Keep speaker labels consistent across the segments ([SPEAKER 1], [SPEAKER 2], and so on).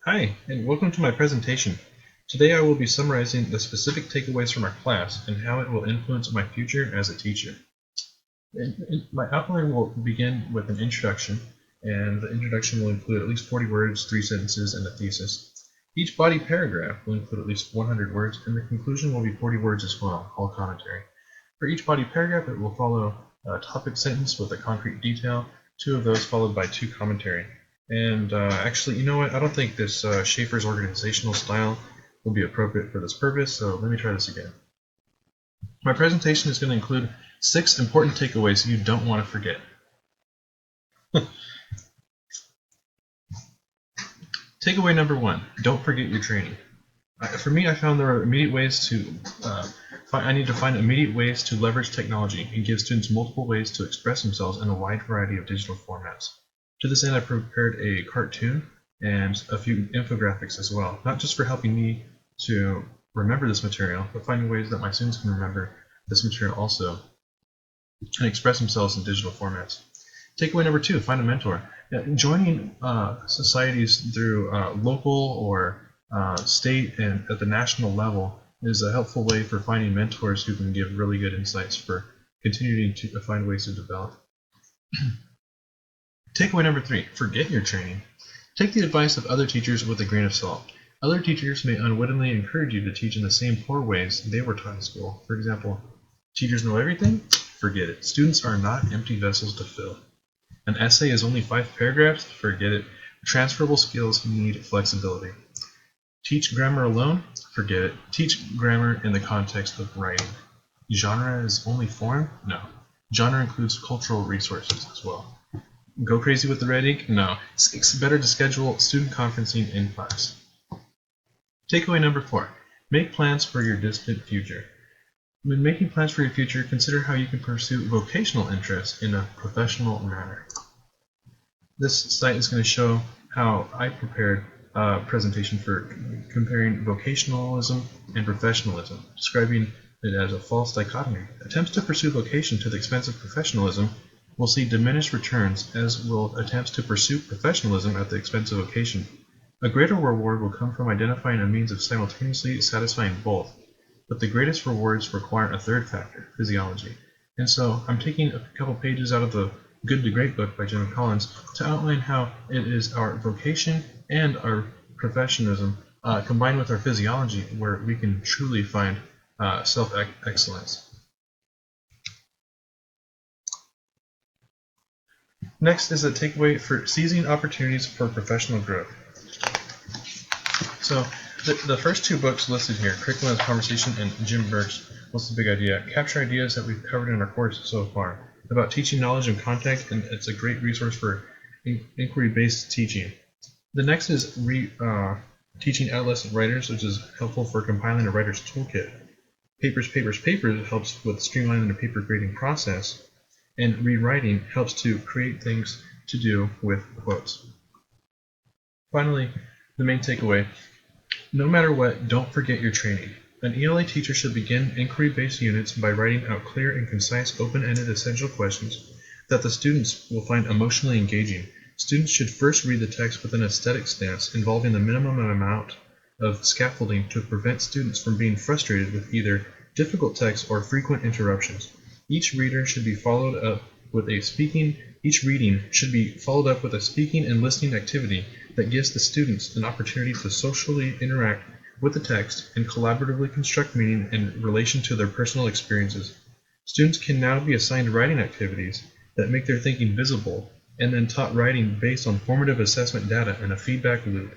[SPEAKER 1] Hi, and welcome to my presentation. Today I will be summarizing the specific takeaways from our class and how it will influence my future as a teacher. My outline will begin with an introduction, and the introduction will include at least 40 words, 3 sentences, and a thesis. Each body paragraph will include at least 100 words, and the conclusion will be 40 words as well, all commentary. For each body paragraph, it will follow a topic sentence with a concrete detail, 2 of those followed by 2 commentary. And actually, you know what? I don't think this Schaefer's organizational style will be appropriate for this purpose, so let me try this again. My presentation is going to include 6 important takeaways you don't want to forget. Takeaway number 1, don't forget your training. For me, I found there are immediate ways to I need to find immediate ways to leverage technology and give students multiple ways to express themselves in a wide variety of digital formats. To this end, I prepared a cartoon and a few infographics as well, not just for helping me to remember this material, but finding ways that my students can remember this material also and express themselves in digital formats. Takeaway number 2, find a mentor. Joining societies through local or state and at the national level is a helpful way for finding mentors who can give really good insights for continuing to find ways to develop. Takeaway number 3, forget your training. Take the advice of other teachers with a grain of salt. Other teachers may unwittingly encourage you to teach in the same poor ways they were taught in school. For example, teachers know everything? Forget it. Students are not empty vessels to fill. An essay is only 5 paragraphs? Forget it. Transferable skills need flexibility. Teach grammar alone? Forget it. Teach grammar in the context of writing. Genre is only form? No. Genre includes cultural resources as well. Go crazy with the red ink? No. It's better to schedule student conferencing in class. Takeaway number 4. Make plans for your distant future. When making plans for your future, consider how you can pursue vocational interests in a professional manner. This site is going to show how I prepared a presentation for comparing vocationalism and professionalism, describing it as a false dichotomy. Attempts to pursue vocation to the expense of professionalism will see diminished returns, as will attempts to pursue professionalism at the expense of vocation. A greater reward will come from identifying a means of simultaneously satisfying both, but the greatest rewards require a third factor, physiology. And so I'm taking a couple pages out of the Good to Great book by Jim Collins to outline how it is our vocation and our professionalism combined with our physiology where we can truly find self-excellence. Next is a takeaway for seizing opportunities for professional growth. So the first 2 books listed here, Curriculum as Conversation and Jim Burke's What's the Big Idea, capture ideas that we've covered in our course so far about teaching knowledge and context, and it's a great resource for inquiry-based teaching. The next is Teaching Adolescent Writers, which is helpful for compiling a writer's toolkit. Papers helps with streamlining the paper grading process, and Rewriting helps to create things to do with quotes. Finally, the main takeaway. No matter what, don't forget your training. An ELA teacher should begin inquiry-based units by writing out clear and concise open-ended essential questions that the students will find emotionally engaging. Students should first read the text with an aesthetic stance involving the minimum amount of scaffolding to prevent students from being frustrated with either difficult text or frequent interruptions. Each reading should be followed up with a speaking and listening activity that gives the students an opportunity to socially interact with the text and collaboratively construct meaning in relation to their personal experiences. Students can now be assigned writing activities that make their thinking visible and then taught writing based on formative assessment data and a feedback loop.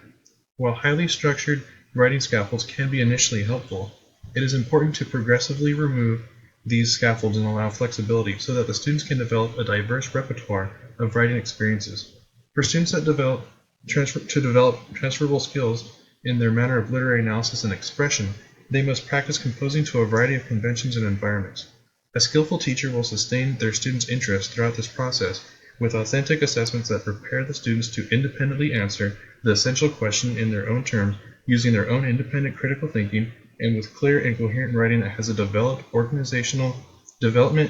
[SPEAKER 1] While highly structured writing scaffolds can be initially helpful, it is important to progressively remove these scaffolds and allow flexibility so that the students can develop a diverse repertoire of writing experiences. For students that develop transferable skills in their manner of literary analysis and expression, they must practice composing to a variety of conventions and environments. A skillful teacher will sustain their students' interest throughout this process with authentic assessments that prepare the students to independently answer the essential question in their own terms using their own independent critical thinking and with clear and coherent writing that has a development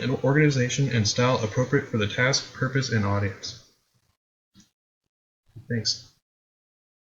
[SPEAKER 1] and organization and style appropriate for the task, purpose, and audience. Thanks.